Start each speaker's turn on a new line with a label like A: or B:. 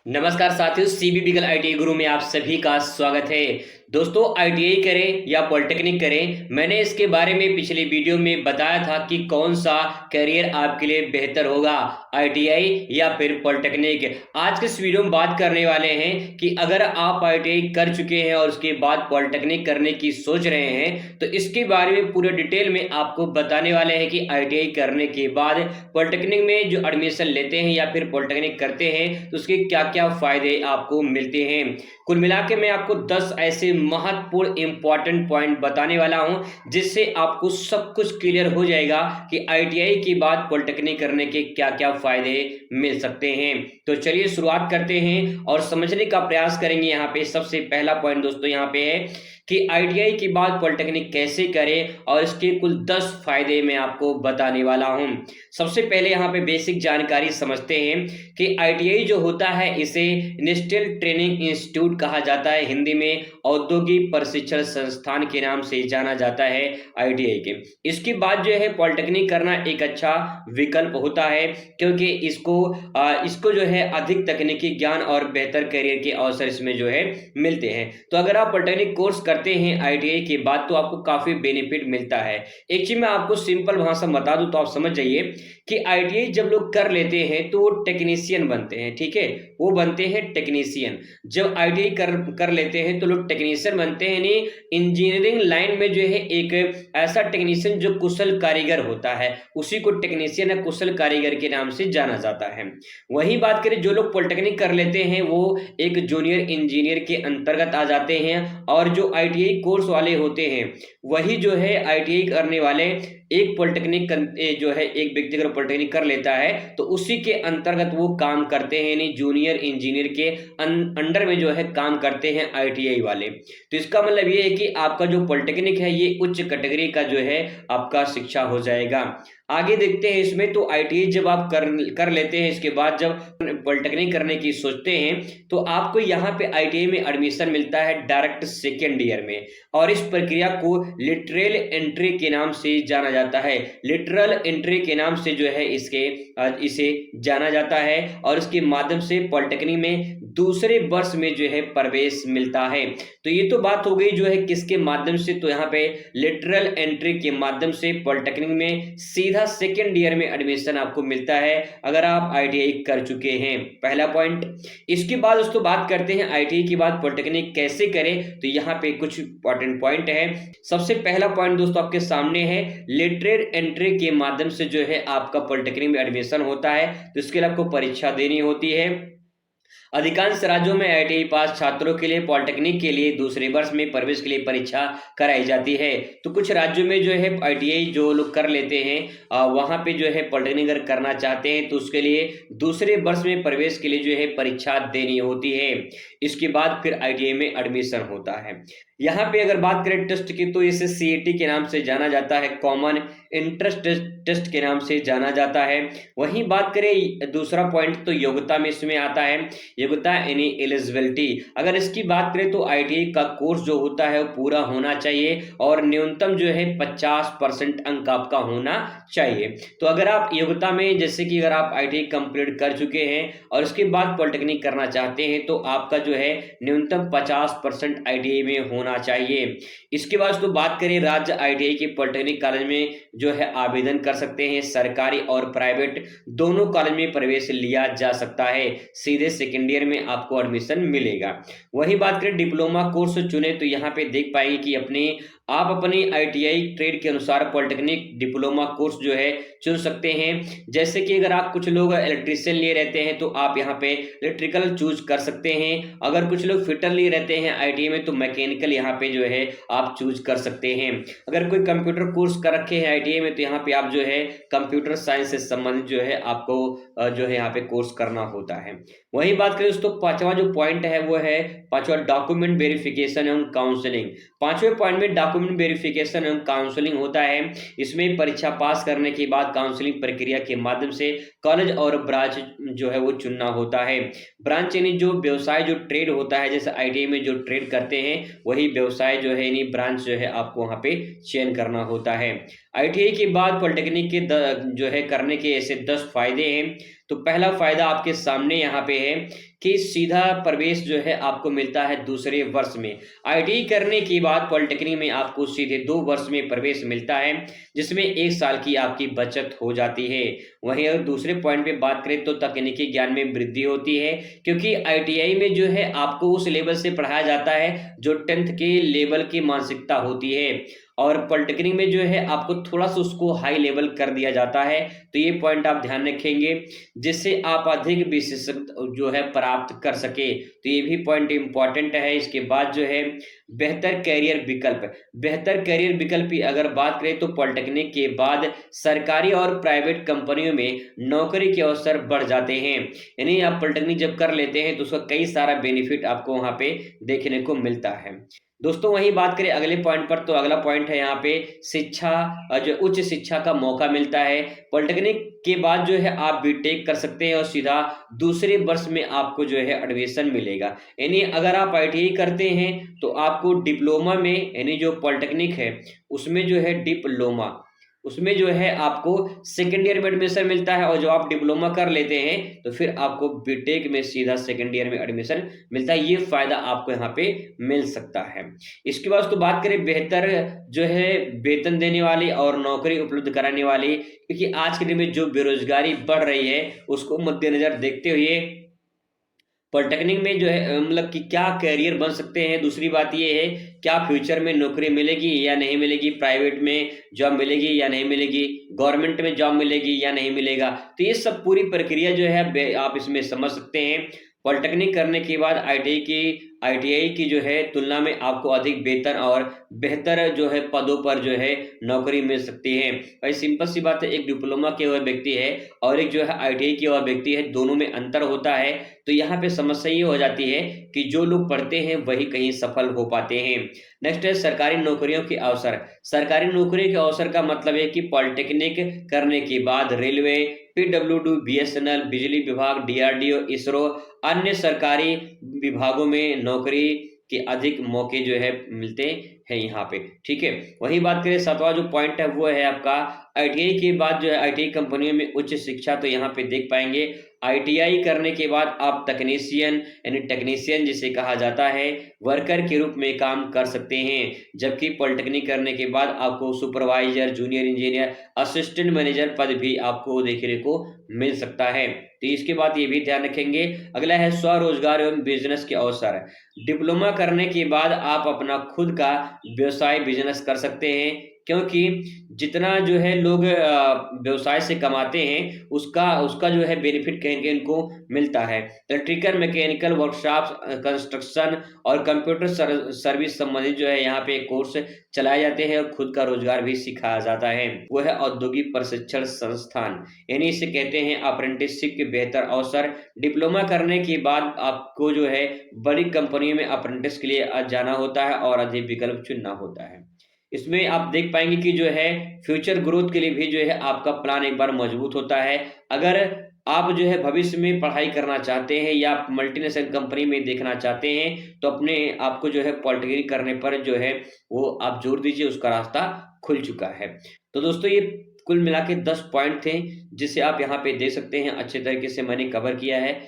A: नमस्कार साथियों, CB बिगल ITI गुरु में आप सभी का स्वागत है। दोस्तों, आईटीआई करें या पॉलिटेक्निक करें, मैंने इसके बारे में पिछले वीडियो में बताया था कि कौन सा करियर आपके लिए बेहतर होगा, आईटीआई या फिर पॉलिटेक्निक। आज के इस वीडियो में बात करने वाले हैं कि अगर आप आईटीआई कर चुके हैं और उसके बाद पॉलिटेक्निक करने की सोच रहे हैं तो इसके बारे में पूरे डिटेल में आपको बताने वाले हैं कि आईटीआई करने के बाद पॉलिटेक्निक में जो एडमिशन लेते हैं या फिर पॉलिटेक्निक करते हैं तो उसके क्या क्या फायदे आपको मिलते हैं। कुल मिला के मैं आपको 10 ऐसे महत्वपूर्ण इंपॉर्टेंट पॉइंट बताने वाला हूं जिससे आपको सब कुछ क्लियर हो जाएगा कि आईटीआई के बाद पॉलिटेक्निक करने के क्या क्या फायदे मिल सकते हैं। तो चलिए शुरुआत करते हैं और समझने का प्रयास करेंगे। यहाँ पे सबसे पहला पॉइंट दोस्तों यहाँ पे है कि आईटीआई के बाद पॉलिटेक्निक कैसे करें और इसके कुल 10 फायदे मैं आपको बताने वाला हूं। सबसे पहले यहाँ पे बेसिक जानकारी समझते हैं कि आईटीआई जो होता है इसे नेशनल ट्रेनिंग इंस्टीट्यूट कहा जाता है, हिंदी में औद्योगिक प्रशिक्षण संस्थान के नाम से जाना जाता है आईटीआई के। इसके बाद जो है पॉलिटेक्निक करना एक अच्छा विकल्प होता है क्योंकि इसको जो है अधिक तकनीकी ज्ञान और बेहतर करियर के अवसर इसमें जो है मिलते हैं। तो अगर आप पॉलिटेक्निक कोर्स करते हैं आईटीआई के बाद तो आपको काफी बेनिफिट मिलता है। एक चीज मैं आपको सिंपल भाषा में बता दूं तो आप समझ जाइए कि आईटीआई जब लोग कर लेते हैं तो वो टेक्नीशियन बनते हैं, ठीक है, वो बनते हैं टेक्नीशियन। जब आईटीआई कर लेते हैं तो लोग टेक्नीशियन बनते हैं। नहीं, इंजीनियरिंग लाइन में जो है एक ऐसा टेक्नीशियन जो कुशल कारीगर होता है उसी को टेक्नीशियन या कुशल कारीगर के नाम से जाना जाता है। वही बात करें जो लोग पॉलिटेक्निक कर लेते हैं वो एक जूनियर इंजीनियर के अंतर्गत आ जाते हैं और जो आईटीआई कोर्स वाले होते हैं वही जो है आईटीआई करने वाले एक पॉलिटेक्निक जो है एक व्यक्ति अगर पॉलिटेक्निक कर लेता है तो उसी के अंतर्गत वो काम करते हैं, यानी जूनियर इंजीनियर के अंडर में जो है काम करते हैं आईटीआई वाले। तो इसका मतलब ये है कि आपका जो पॉलिटेक्निक है ये उच्च कैटेगरी का जो है आपका शिक्षा हो जाएगा। आगे देखते हैं इसमें, तो आईटीआई जब आप कर लेते हैं इसके बाद जब पॉलिटेक्निक करने की सोचते हैं तो आपको यहाँ पे आईटीआई में एडमिशन मिलता है डायरेक्ट सेकेंड ईयर में और इस प्रक्रिया को लिटरल एंट्री के नाम से जाना जाता है। लिटरल एंट्री के नाम से जो है इसे जाना जाता है और इसके माध्यम से पॉलिटेक्निक में दूसरे वर्ष में जो है प्रवेश मिलता है। तो ये तो बात हो गई जो है किसके माध्यम से, तो यहाँ पे लिटरल एंट्री के माध्यम से पॉलिटेक्निक में सीधा सेकेंड ईयर में एडमिशन आपको मिलता है अगर आप आईटीआई कर चुके हैं। पहला पॉइंट। इसके बाद दोस्तों बात करते हैं आईटीआई के बाद पॉलिटेक्निक कैसे करें, तो यहाँ पे कुछ इंपॉर्टेंट पॉइंट है। सबसे पहला पॉइंट दोस्तों आपके सामने है, लिटरल एंट्री के माध्यम से जो है आपका पॉलिटेक्निक में एडमिशन होता है तो इसके लिए आपको परीक्षा देनी होती है। अधिकांश राज्यों में आईटीआई पास छात्रों के लिए पॉलिटेक्निक के लिए दूसरे वर्ष में प्रवेश के लिए परीक्षा कराई जाती है। तो कुछ राज्यों में जो है आईटीआई जो लोग कर लेते हैं वहां पे जो है पॉलिटेक्निक अगर करना चाहते हैं तो उसके लिए दूसरे वर्ष में प्रवेश के लिए जो है परीक्षा देनी होती है। इसके बाद फिर आईटीआई में एडमिशन होता है। यहाँ पे अगर बात करें टेस्ट की तो इसे सीईटी के नाम से जाना जाता है, कॉमन इंट्रेंस टेस्ट के नाम से जाना जाता है। वहीं बात करें दूसरा पॉइंट तो योग्यता में इसमें आता है, योग्यता यानी एलिजिबिलिटी। अगर इसकी बात करें तो आईटीआई का कोर्स जो होता है वो पूरा होना चाहिए और न्यूनतम जो है 50% अंक आपका होना चाहिए। तो अगर आप योग्यता में जैसे कि अगर आप आईटीआई कंप्लीट कर चुके हैं और उसके बाद पॉलिटेक्निक करना चाहते हैं तो आपका जो है न्यूनतम 50% आईटीआई में होना चाहिए। इसके बाद तो बात करें राज्य आईटीआई के पॉलिटेक्निक कॉलेज में जो है आवेदन कर सकते हैं। सरकारी और प्राइवेट दोनों कॉलेज में प्रवेश लिया जा सकता है, सीधे सेकेंड ईयर में आपको एडमिशन मिलेगा। वही बात करें डिप्लोमा कोर्स चुने तो यहाँ पे देख पाएंगे कि आप अपनी आईटीआई ट्रेड के अनुसार पॉलिटेक्निक डिप्लोमा कोर्स जो है चुन सकते हैं। जैसे कि अगर आप कुछ लोग इलेक्ट्रिशियन लिए रहते हैं तो आप यहाँ पे इलेक्ट्रिकल चूज कर सकते हैं। अगर कुछ लोग फिटर लिए रहते हैं आईटीआई में तो मैकेनिकल यहाँ पे जो है आप चूज कर सकते हैं। अगर कोई कंप्यूटर कोर्स कर रखे हैं आईटीआई में तो यहाँ पे आप जो है कंप्यूटर साइंस से संबंधित जो है आपको जो है यहाँ पे कोर्स करना होता है। वही बात करें दोस्तों पांचवा जो पॉइंट है वो है पांचवा डॉक्यूमेंट वेरिफिकेशन एवं काउंसलिंग। पांचवें पॉइंट में डॉक्यूमेंट वेरिफिकेशन एवं काउंसलिंग होता है। इसमें परीक्षा पास करने के बाद काउंसलिंग प्रक्रिया के माध्यम से कॉलेज और ब्रांच जो है वो चुनना होता है। ब्रांच यानी जो व्यवसाय जो ट्रेड होता है, जैसे आईटीआई में जो ट्रेड करते हैं वही व्यवसाय जो है यानी ब्रांच जो है आपको वहां पे चयन करना होता है। आईटीआई के बाद पॉलिटेक्निक के जो है करने के ऐसे 10 फायदे हैं। तो पहला फायदा आपके सामने यहाँ पे है कि सीधा प्रवेश जो है आपको मिलता है दूसरे वर्ष में। आईटीआई करने के बाद पॉलिटेक्निक में आपको सीधे 2 वर्ष में प्रवेश मिलता है, जिसमें 1 साल की आपकी बचत हो जाती है। वहीं अगर दूसरे पॉइंट पे बात करें तो तकनीकी ज्ञान में वृद्धि होती है, क्योंकि आईटीआई में जो है आपको उस लेवल से पढ़ाया जाता है जो 10th के लेवल की मानसिकता होती है, और पॉलिटेक्निक में जो है आपको थोड़ा-सा उसको हाई लेवल कर दिया जाता है। तो ये पॉइंट आप ध्यान रखेंगे, जिससे आप अधिक विशेषज्ञ जो है प्राप्त कर सके। तो ये भी पॉइंट इम्पोर्टेंट है। इसके बाद जो है बेहतर करियर विकल्प, बेहतर करियर विकल्प की अगर बात करें तो पॉलिटेक्निक के बाद सरकारी और प्राइवेट कंपनियों में नौकरी के अवसर बढ़ जाते हैं। यानी आप पॉलिटेक्निक जब कर लेते हैं तो उसका कई सारा बेनिफिट आपको वहाँ पे देखने को मिलता है। दोस्तों वहीं बात करें अगले पॉइंट पर, तो अगला पॉइंट है यहाँ पे शिक्षा, जो उच्च शिक्षा का मौका मिलता है। पॉलिटेक्निक के बाद जो है आप बीटेक कर सकते हैं और सीधा दूसरे वर्ष में आपको जो है एडमिशन मिलेगा। यानी अगर आप आईटीआई करते हैं तो आपको डिप्लोमा में, यानी जो पॉलिटेक्निक है उसमें जो है डिप्लोमा, उसमें जो है आपको सेकंड ईयर में एडमिशन मिलता है, और जो आप डिप्लोमा कर लेते हैं तो फिर आपको बीटेक में सीधा सेकंड ईयर में एडमिशन मिलता है। ये फायदा आपको यहाँ पे मिल सकता है। इसके बाद तो बात करें बेहतर जो है वेतन देने वाली और नौकरी उपलब्ध कराने वाली, क्योंकि आज के दिन में जो बेरोजगारी बढ़ रही है उसको मद्देनजर देखते हुए पॉलिटेक्निक में जो है मतलब कि क्या करियर बन सकते हैं। दूसरी बात ये है क्या फ्यूचर में नौकरी मिलेगी या नहीं मिलेगी, प्राइवेट में जॉब मिलेगी या नहीं मिलेगी, गवर्नमेंट में जॉब मिलेगी या नहीं मिलेगा। तो ये सब पूरी प्रक्रिया जो है आप इसमें समझ सकते हैं। पॉलिटेक्निक करने के बाद आईटीआई की जो है तुलना में आपको अधिक वेतन और बेहतर जो है पदों पर जो है नौकरी मिल सकती है। भाई सिंपल सी बात है, एक डिप्लोमा किया हुआ व्यक्ति है और एक जो है आईटीआई किया हुआ व्यक्ति है, दोनों में अंतर होता है। तो यहाँ पे समस्या ये हो जाती है कि जो लोग पढ़ते हैं वही कहीं सफल हो पाते हैं। नेक्स्ट है सरकारी नौकरियों के अवसर। सरकारी नौकरी के अवसर का मतलब है कि पॉलिटेक्निक करने के बाद रेलवे, पीडब्ल्यूडी, बीएसएनएल, बिजली विभाग, डीआरडीओ, इसरो, अन्य सरकारी विभागों में नौकरी के अधिक मौके जो है मिलते हैं यहाँ पे। ठीक है, वही बात करें 7वां जो पॉइंट है वो है आपका आईटीआई के बाद जो है आईटीआई कंपनियों में उच्च शिक्षा। तो यहाँ पे देख पाएंगे आईटीआई करने के बाद आप टेक्नीशियन, यानी टेक्नीशियन जिसे कहा जाता है, वर्कर के रूप में काम कर सकते हैं। जबकि पॉलिटेक्निक करने के बाद आपको supervisor, junior engineer, assistant manager पद भी आपको देखने को मिल सकता है। तो इसके बाद ये भी ध्यान रखेंगे। अगला है स्वरोजगार एवं बिजनेस के अवसर। डिप्लोमा करने के बाद आप अपना खुद का व्यवसाय बिजनेस कर सकते हैं, क्योंकि जितना जो है लोग व्यवसाय से कमाते हैं उसका उसका जो है बेनिफिट कहीं कहीं इनको मिलता है। इलेक्ट्रिकल, मैकेनिकल वर्कशॉप, कंस्ट्रक्शन और कंप्यूटर सर्विस संबंधित जो है यहाँ पे कोर्स चलाए जाते हैं और खुद का रोजगार भी सिखाया जाता है। वो है औद्योगिक प्रशिक्षण संस्थान, यानी इसे कहते हैं अप्रेंटिसशिप के बेहतर अवसर। डिप्लोमा करने के बाद आपको जो है बड़ी कंपनी में अप्रेंटिस के लिए जाना होता है और अधिक विकल्प चुनना होता है। इसमें आप देख पाएंगे कि जो है फ्यूचर ग्रोथ के लिए भी जो है आपका प्लान एक बार मजबूत होता है। अगर आप जो है भविष्य में पढ़ाई करना चाहते हैं या आप मल्टीनेशनल कंपनी में देखना चाहते हैं तो अपने आपको जो है पॉलिटेक्निक करने पर जो है वो आप जोर दीजिए, उसका रास्ता खुल चुका है। तो दोस्तों ये कुल मिला के 10 पॉइंट थे जिसे आप यहाँ पे दे सकते हैं। अच्छे तरीके से मैंने कवर किया है।